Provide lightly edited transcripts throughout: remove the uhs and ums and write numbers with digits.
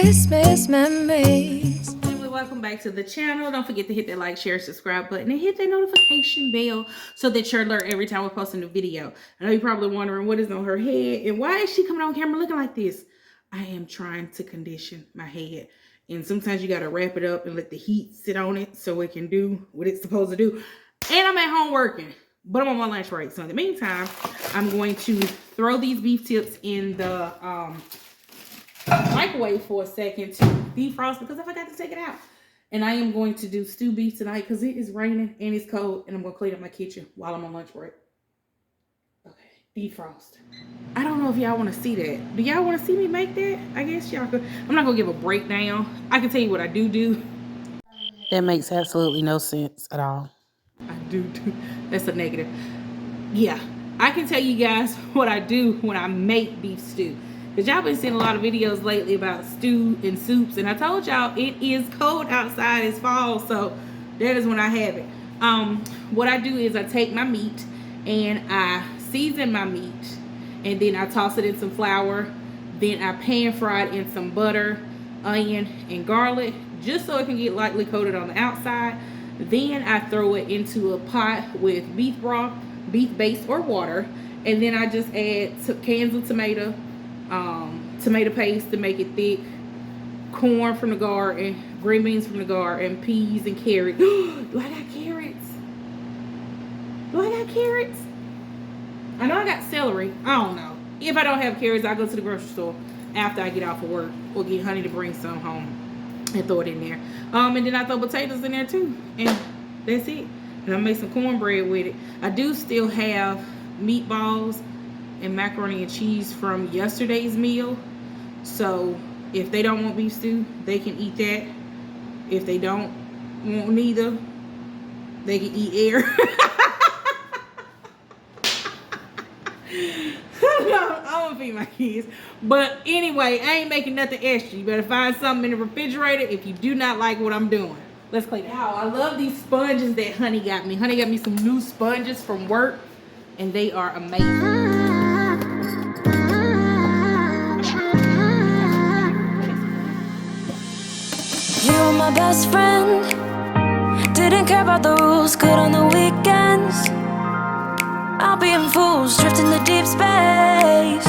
Christmas memories. Welcome back to the channel. Don't forget to hit that like, share, subscribe button and hit that notification bell so that you're alert every time we post a new video. I know you're probably wondering what is on her head and why is she coming on camera looking like this. I am trying to condition my head, and sometimes you got to wrap it up and let the heat sit on it so it can do what it's supposed to do. And I'm at home working, but I'm on my lunch break. So in the meantime, I'm going to throw these beef tips in the microwave for a second to defrost because I forgot to take it out. And I am going to do stew beef tonight because it is raining and it's cold, and I'm going to clean up my kitchen while I'm on lunch break. Okay, defrost. I don't know if y'all want to see that. Do y'all want to see me make that? I guess y'all could. I'm not going to give a breakdown. I can tell you what I do. That makes absolutely no sense at all. I do. That's a negative. Yeah, I can tell you guys what I do when I make beef stew. Because y'all been seeing a lot of videos lately about stew and soups. And I told y'all it is cold outside. It's fall. So that is when I have it. What I do is I take my meat and I season my meat. And then I toss it in some flour. Then I pan fry it in some butter, onion, and garlic. Just so it can get lightly coated on the outside. Then I throw it into a pot with beef broth, beef base, or water. And then I just add cans of tomato paste to make it thick, corn from the garden, green beans from the garden, peas and carrots. Do I got carrots? I know I got celery. I don't know. If I don't have carrots, I'll go to the grocery store after I get off of work or get honey to bring some home and throw it in there. And then I throw potatoes in there too, and that's it. And I make some cornbread with it. I do still have meatballs and macaroni and cheese from yesterday's meal. So if they don't want beef stew, they can eat that. If they don't want neither, they can eat air. I'm gonna feed my kids. But anyway, I ain't making nothing extra. You better find something in the refrigerator if you do not like what I'm doing. Let's clean it out. I love these sponges that Honey got me. Honey got me some new sponges from work, and they are amazing. You were my best friend. Didn't care about the rules, good on the weekends. I'll be in fools, drifting to deep space.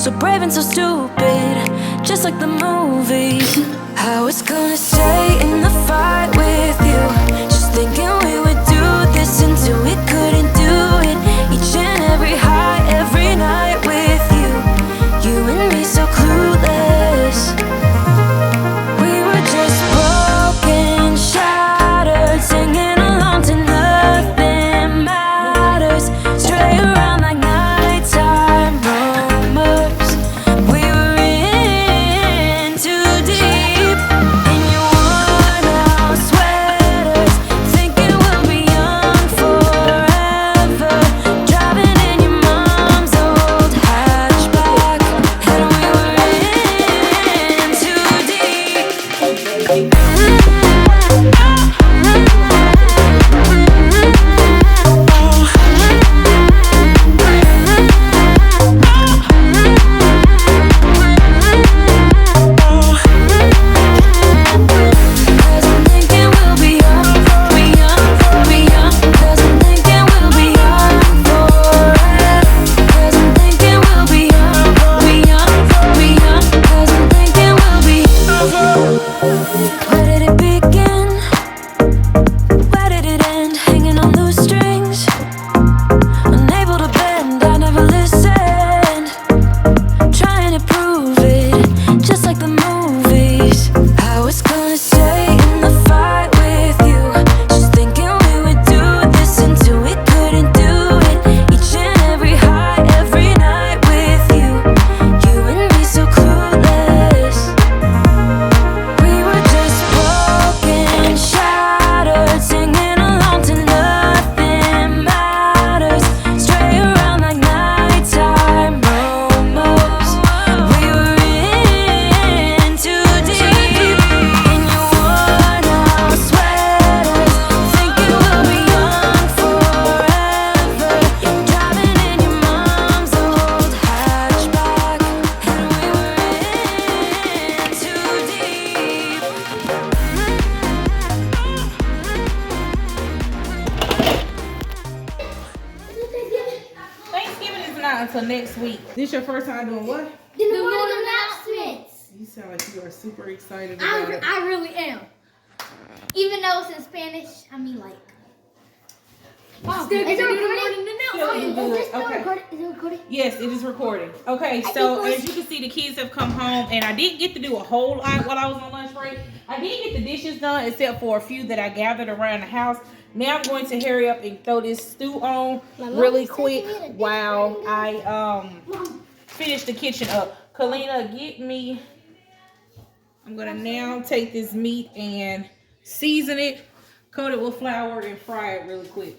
So brave and so stupid, just like the movies. I was gonna stay in the fight with you, just thinking we would do this until we couldn't do it. Each and every high, every night with you. You and me so clueless. We were just broken, shattered, singing along to nothing matters. Stray around like nighttime rumors. We were in too deep, and you wanna swear until next week. This your first time doing what? The morning announcements. You sound like you are super excited about it. I really am. Even though it's in Spanish, I mean like. Wow. Is it recording? Okay. Is it recording? Yes, it is recording. Okay, so as you can see, the kids have come home, and I didn't get to do a whole lot while I was on lunch break. I did get the dishes done, except for a few that I gathered around the house. Now I'm going to hurry up and throw this stew on really quick while I finish the kitchen up. Kalina, get me. I'm gonna now take this meat and season it, coat it with flour, and fry it really quick.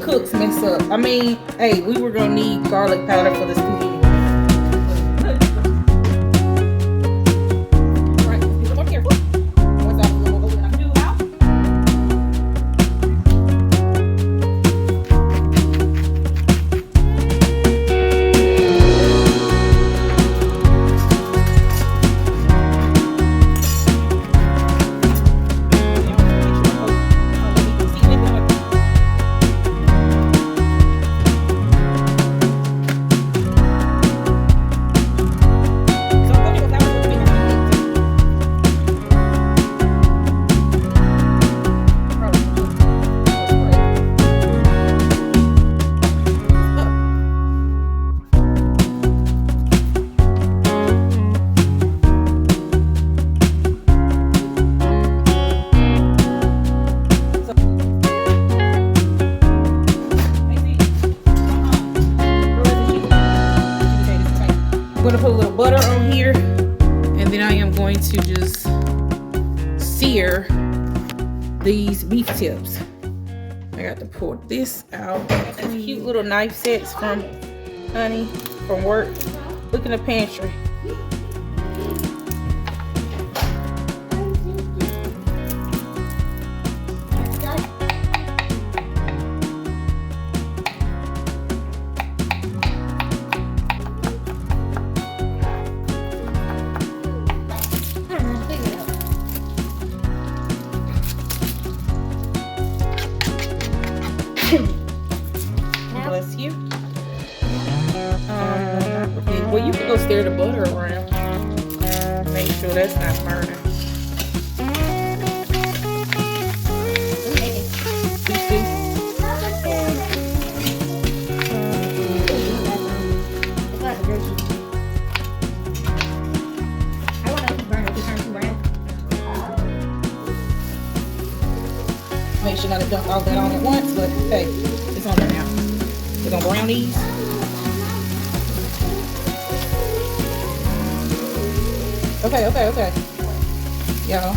Cooks mess up. I mean, hey, we were gonna need garlic powder for the stew. I'm gonna put a little butter on here, and then I am going to just sear these beef tips. I got to pull this out. Cute little knife sets from Honey from work. Look in the pantry. Bless you. Okay, well, you can go stir the butter around. Make sure that's not burning. Make sure not to dump all that on at once, but hey, it's on there now. We're gonna brown these. Okay. Y'all.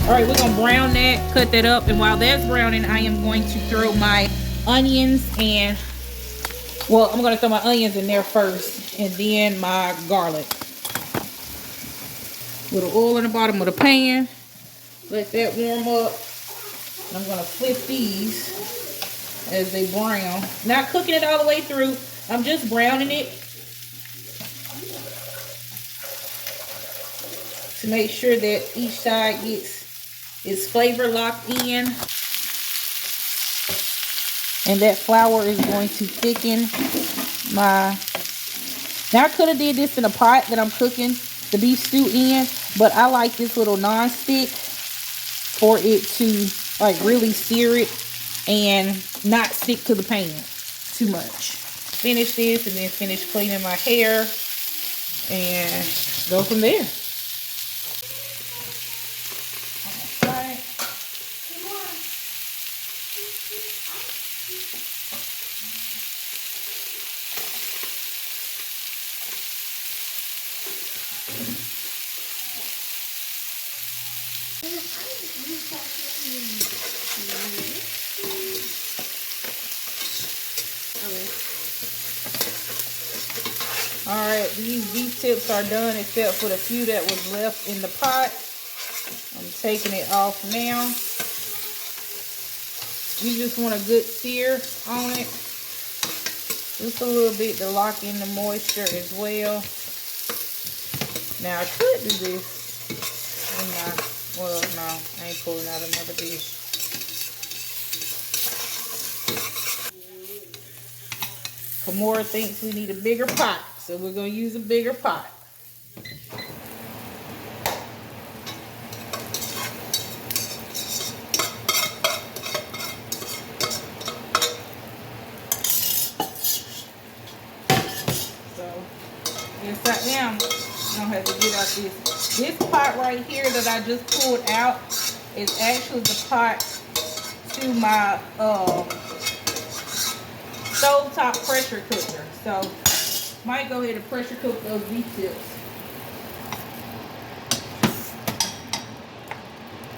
Alright, we're gonna brown that, cut that up, and while that's browning, I am going to throw my onions and, well, I'm gonna throw my onions in there first, and then my garlic. Little oil in the bottom of the pan. Let that warm up. I'm gonna flip these as they brown. Not cooking it all the way through. I'm just browning it to make sure that each side gets its flavor locked in. And that flour is going to thicken my... Now I could have did this in a pot that I'm cooking the beef stew in, but I like this little non-stick for it to like really sear it and not stick to the pan too much. Finish this and then finish cleaning my hair and go from there. Alright, these beef tips are done except for the few that was left in the pot. I'm taking it off now. You just want a good sear on it. Just a little bit to lock in the moisture as well. Now I could do this in my, well no, I ain't pulling out another dish. Kamora thinks we need a bigger pot, so we're gonna use a bigger pot. Inside now, I don't have to get out this. This pot right here that I just pulled out is actually the pot to my stovetop pressure cooker. So, might go ahead and pressure cook those beef tips.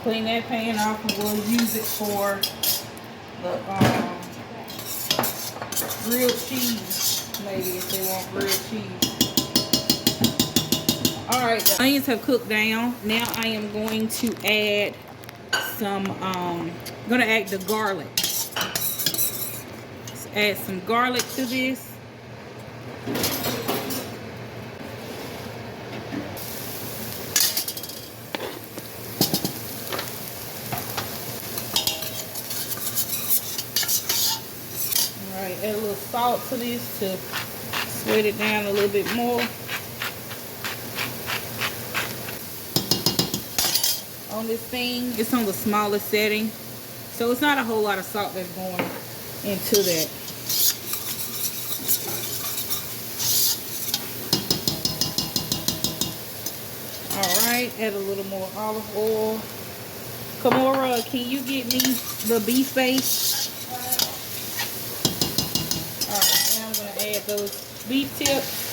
Clean that pan off and we'll use it for the grilled cheese. Maybe if they want grilled cheese. Alright, the onions have cooked down. Now I am going to add some, I'm going to add the garlic. Let's add some garlic to this. Alright, add a little salt to this to sweat it down a little bit more. On this thing, it's on the smallest setting, so it's not a whole lot of salt that's going into that. Alright, add a little more olive oil. Kamora, can you get me the beef base? Alright, now I'm going to add those beef tips.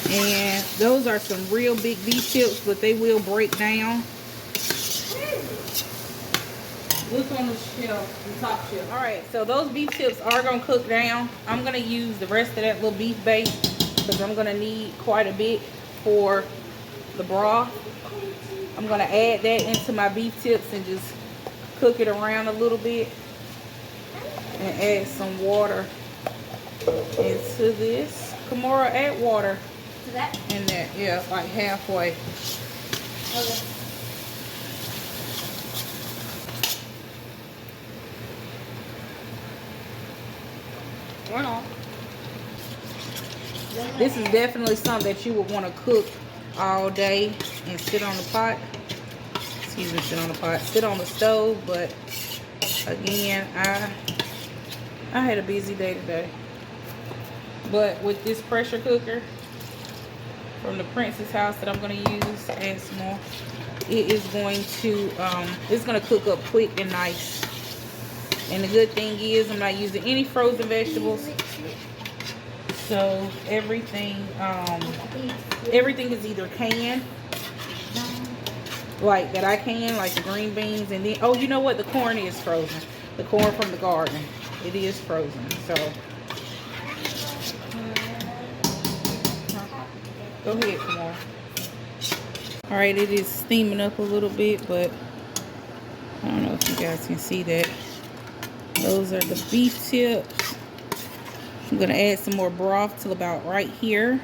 And those are some real big beef tips, but they will break down. Look on the shelf, the top shelf. Alright, so those beef tips are going to cook down. I'm going to use the rest of that little beef base because I'm going to need quite a bit for the broth. I'm going to add that into my beef tips and just cook it around a little bit. And add some water into this. Kamora, add water. That? In there, yeah, like halfway. Okay. Right on. This is definitely something that you would want to cook all day and sit on the pot. Excuse me, sit on the pot. Sit on the stove, but again, I had a busy day today. But with this pressure cooker from the Prince's house that I'm going to use, add some more. It is going to, it's going to cook up quick and nice. And the good thing is I'm not using any frozen vegetables. So everything, everything is either canned, like that I can, like the green beans. And then, oh, you know what? The corn is frozen. The corn from the garden. It is frozen. So go ahead, come on. Alright, it is steaming up a little bit, but I don't know if you guys can see that. Those are the beef tips. I'm going to add some more broth till about right here.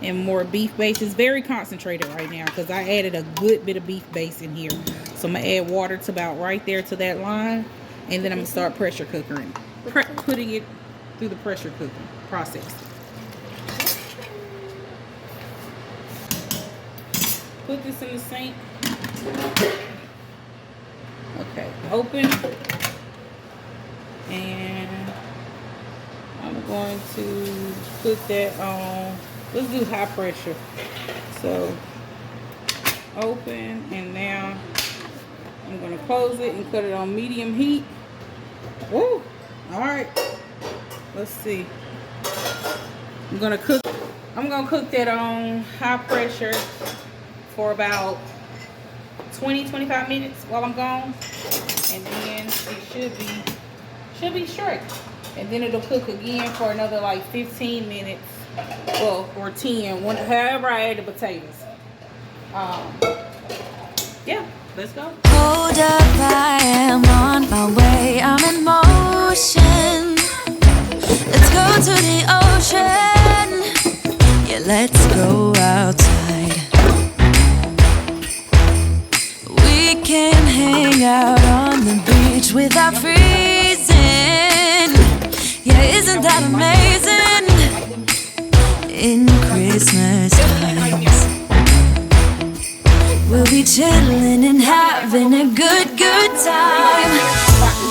And more beef base. It's very concentrated right now because I added a good bit of beef base in here. So I'm going to add water to about right there to that line. And then I'm going to start pressure cooking. Putting it through the pressure cooking process. Put this in the sink. Okay, open. And I'm going to put that on, let's do high pressure. So, open, and now I'm going to close it and put it on medium heat. Woo! Alright, let's see. I'm going to cook that on high pressure for about 20-25 minutes while I'm gone, and then it Should be straight. And then it'll cook again for another like 15 minutes. Well, or 10, however I add the potatoes. Yeah, let's go. Hold up, I am on my way. I'm in motion. Let's go to the ocean. Yeah, let's go outside. We can hang out on the beach without freezing. Yeah, isn't that amazing? In Christmas times, we'll be chilling and having a good time.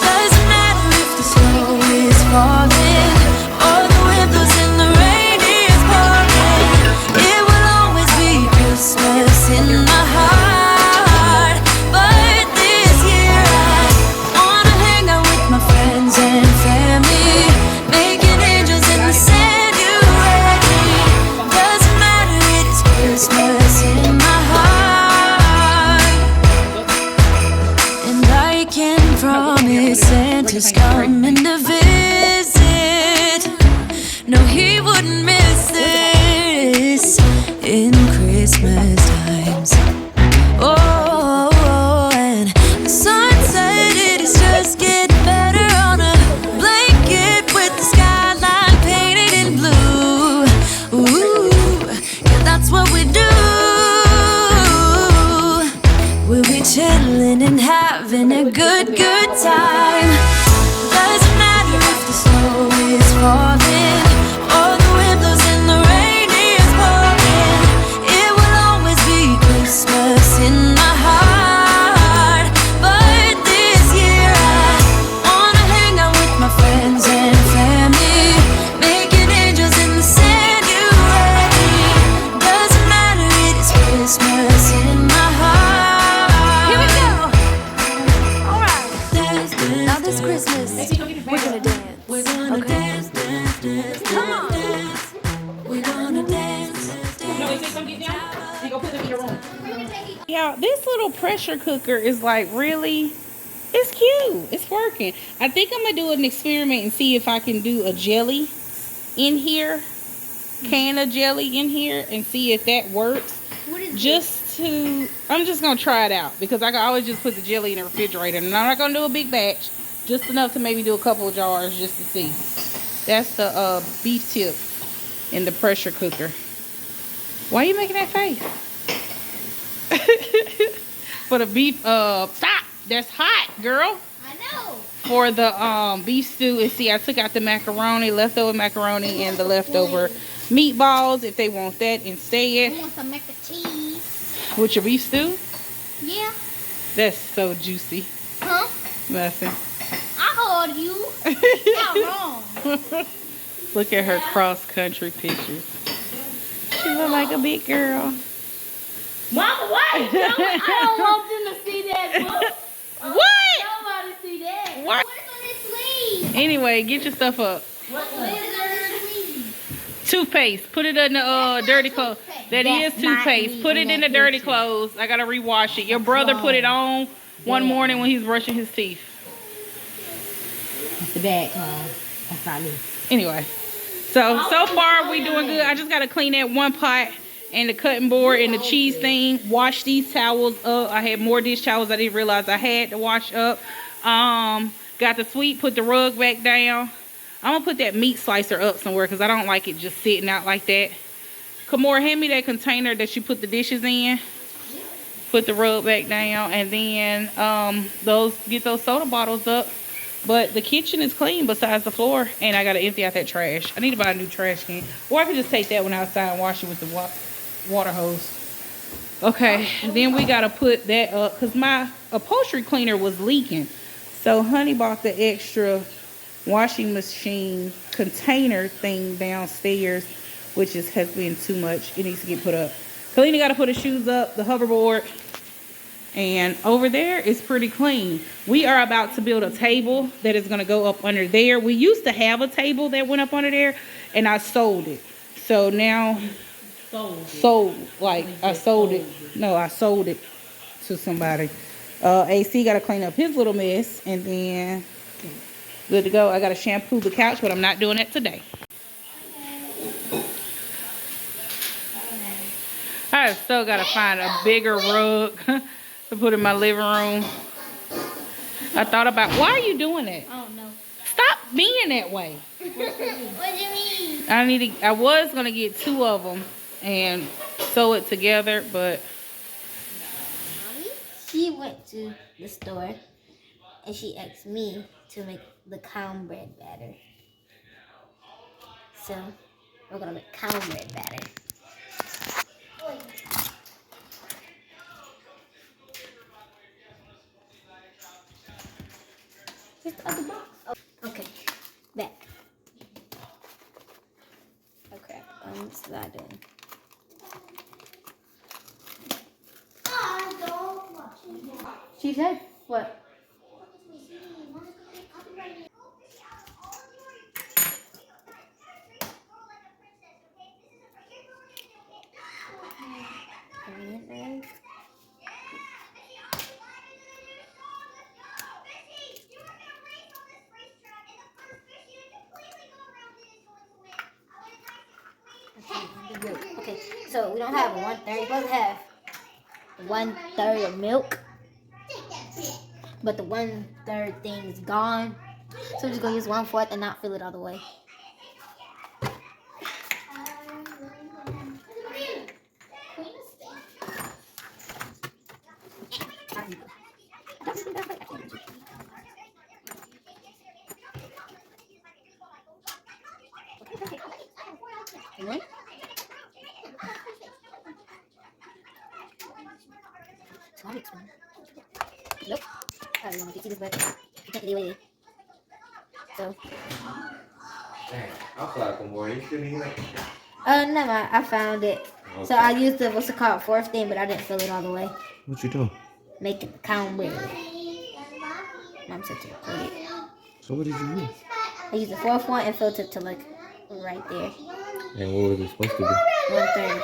Doesn't matter if the snow is falling or the wind blows and the rain is pouring. It will always be Christmas in my heart. But this year I wanna hang out with my friends and family, making angels in the sand. Christmas in my heart, and I can promise Santa's coming to visit. No, he wouldn't miss this in Christmas times. Oh, and the sun said it is just getting better on a blanket with the skyline painted in blue. Ooh, that's what we do. We'll be chilling and having a good time. Doesn't matter if the snow is falling or the wind blows and the rain is pouring. It will always be Christmas in my heart. But this year I wanna hang out with my friends and family, making angels in the sand. Christmas in my heart. Here we go. All right. Now this Christmas, we're gonna dance. We're gonna dance. Come on. We're gonna dance. Yeah, this little pressure cooker is like really, it's cute. It's working. I think I'm gonna do an experiment and see if I can do a jelly in here, can of jelly in here, and see if that works. I'm just gonna try it out because I can always just put the jelly in the refrigerator, and I'm not gonna do a big batch, just enough to maybe do a couple of jars just to see. That's the beef tip in the pressure cooker. Why are you making that face? For the beef, stop! That's hot, girl. I know. For the beef stew, and see, I took out the macaroni, leftover macaroni, and the leftover meatballs if they want that instead. I want some mac and cheese. With your beef stew? Yeah. That's so juicy. Huh? Nothing. I heard you. Not wrong. Look at her cross-country pictures. She look like a big girl. Mama, what? I don't want them to see that. What? Nobody see that. What? What's on this sleeve? Anyway, get your stuff up. What's on this sleeve? Toothpaste. Put it in the dirty clothes. That is toothpaste. Put it in the dirty clothes. I gotta rewash it. Your brother put it on one morning when he was brushing his teeth. That's the bad clothes. That's not me. Anyway, so far we doing good. I just gotta clean that one pot and the cutting board and the cheese thing. Wash these towels up. I had more dish towels I didn't realize I had to wash up. Got the sweet. Put the rug back down. I'm gonna put that meat slicer up somewhere because I don't like it just sitting out like that. Kamora, hand me that container that you put the dishes in. Put the rug back down, and then get those soda bottles up. But the kitchen is clean besides the floor, and I gotta empty out that trash. I need to buy a new trash can, or I could just take that one outside and wash it with the water hose. Okay, then we gotta put that up because my upholstery cleaner was leaking. So Honey bought the extra washing machine container thing downstairs, which has been too much. It needs to get put up. Kalina got to put her shoes up, the hoverboard, and over there it's pretty clean. We are about to build a table that is going to go up under there. We used to have a table that went up under there, and I sold it. So now, I sold it. No, I sold it to somebody. AC got to clean up his little mess, and then Good to go. I got to shampoo the couch, but I'm not doing it today. I still got to find a bigger rug to put in my living room. I thought about, why are you doing it? I don't know. Stop being that way. What do you mean? I was going to get 2 of them and sew it together, but She went to the store and she asked me to make the cornbread batter. So we're gonna make cornbread batter. Here's the other box. Oh, okay, back. Okay, slide in. She said what? Okay, so we don't have 1/3. We're supposed to have 1/3 of milk, but the 1/3 thing is gone. So we're just gonna use 1/4 and not fill it all the way. Nope. I don't want to see this back. You can't do it. So. I'll fly some more. You shouldn't eat it. Never mind. I found it. Okay. So I used the, what's it called, 4th thing, but I didn't fill it all the way. What you do? Make it cornbread. Mom said to put it. So what did you do? I used the 4th one and filled it to like right there. And what was it supposed to be? 1/3.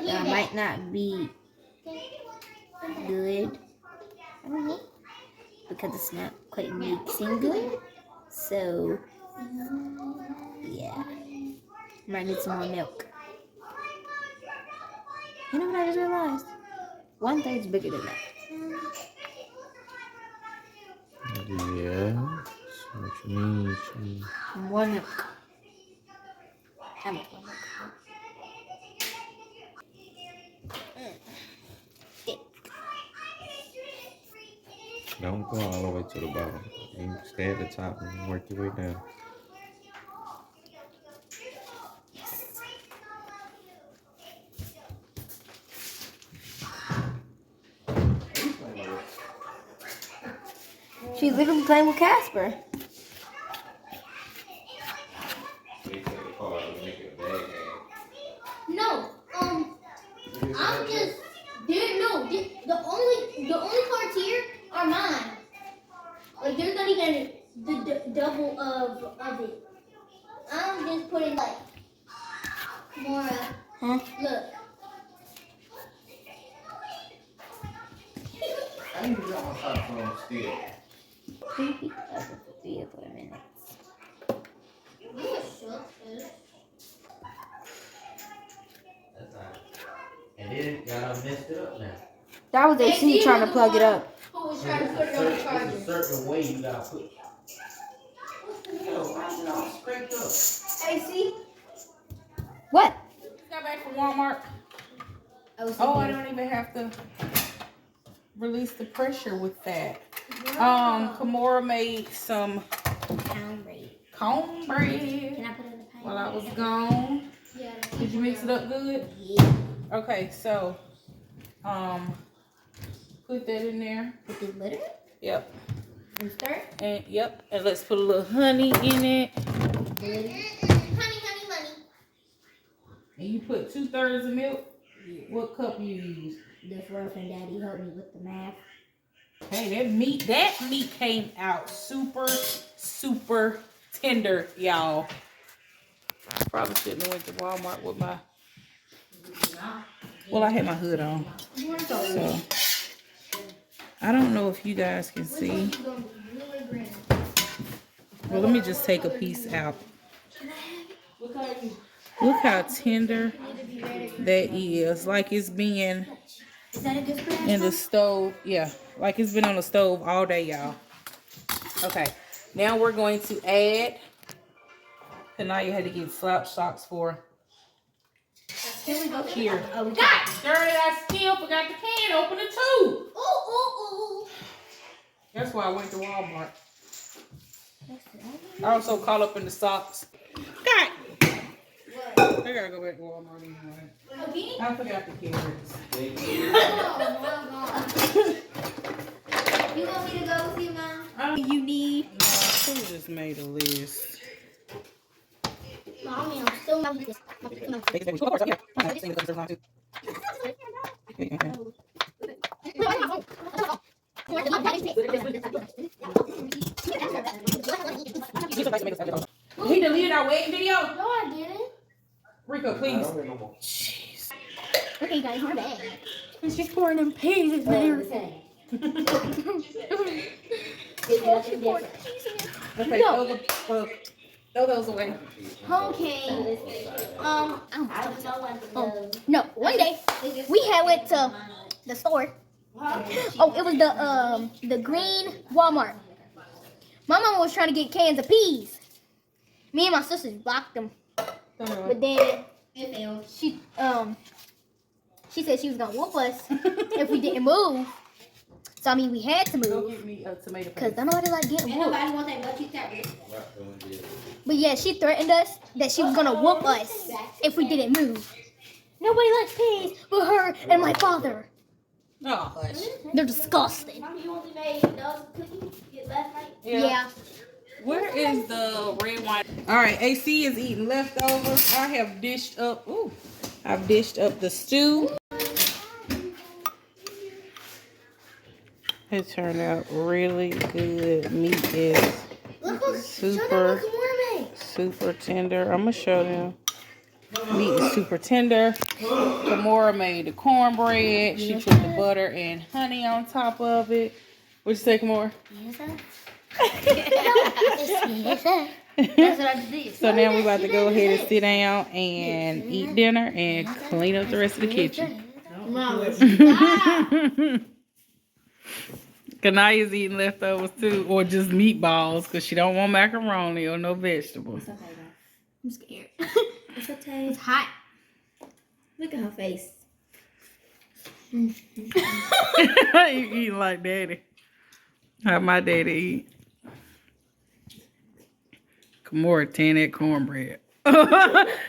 That might not be good. I don't know. Because it's not quite mixing good. So, yeah. Might need some more milk. You know what I just realized? 1/3 is bigger than that. Yeah. So what you mean? More milk. How much more milk? Don't go all the way to the bottom. You stay at the top and work your way down. She's literally playing with Casper. No, I'm just there. No, the only cards here are mine. Like there's not even the double of it. I'm just putting like more. Huh? Look. I need to drop my cell phone still. Creepy over 3 minutes. That's alright. And then y'all messed it up now. That was AC trying to plug it up. Who was trying to put it on the charger? There's a certain way you gotta put it. Yo, why is it all scraped up? AC? What? just got back from Walmart. Oh, I don't even have to release the pressure with that. Kimora made some cornbread Can I put it in the pan? while I was gone. Yeah. Did you mix it up good? Yeah. Okay, so put that in there. Put the glitter Yep. and stir. And yep. And let's put a little honey in it. Honey. And you put 2/3 of milk. Yeah. What cup you use? The Fluff and Daddy helped me with the math. Hey, that meat came out super tender, y'all. Probably shouldn't have went to Walmart with my. Well, I had my hood on, so I don't know if you guys can see. Well, let me just take a piece out. Look how tender that is. Like it's been in the stove. Yeah, like it's been on the stove all day, y'all. Okay, now we're going to add. And now you had to get slap socks for. Here. Oh, God darn it, I still forgot the can opener too. Ooh. That's why I went to Walmart. I also caught up in the socks. God. I gotta go back to Walmart anyway. I forgot the carrots. Oh my God. You want me to go with you, Mom? You need. No, who just made a list? Mommy, I'm still not this. He deleted our wedding video? No, I didn't. Rico, please. Jeez. Okay, guys, we're back. It's just pouring them peas in there. Okay, throw those away. Okay. No, one day we had went to the store. Oh, it was the green Walmart. My mama was trying to get cans of peas. Me and my sisters blocked them. But then she said she was gonna whoop us if we didn't move. So I mean we had to Go move. get me a tomato Cause paste. nobody like getting whooped. But yeah, she threatened us that she was gonna whoop us if we didn't move. Nobody likes peas but her and my father. Oh, hush. They're disgusting. Yeah. Where is the red wine? All right, AC is eating leftovers. I have dished up. Ooh, I've dished up the stew. It turned out really good. Meat is super tender. I'm gonna show them. Meat is super tender. Kimora made the cornbread. She put the butter and honey on top of it. What'd you say, Kimora? That's what I did. So now we're about to go ahead and sit down and eat dinner and clean up the rest of the kitchen. Kanaya's eating leftovers too, or just meatballs because she don't want macaroni or no vegetables. It's okay, though. I'm scared. It's okay. It's hot. Look at her face. You eating like daddy. How my daddy eat. Kimora tan that cornbread.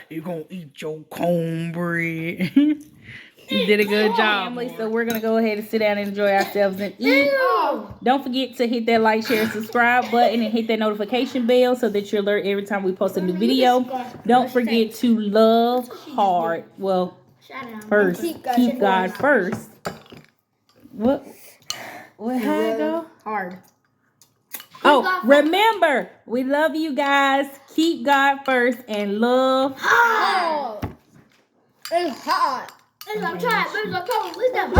You gonna eat your cornbread. You did a good job, family. So we're gonna go ahead and sit down and enjoy ourselves and eat. Don't forget to hit that like, share, subscribe button and hit that notification bell so that you're alert every time we post a new video. Don't forget to love hard. Well, first, keep God first. What? How it go? Hard. Oh, remember, we love you guys. Keep God first and love Hard. It's hot. I'm trying. Where's the phone? Where's that?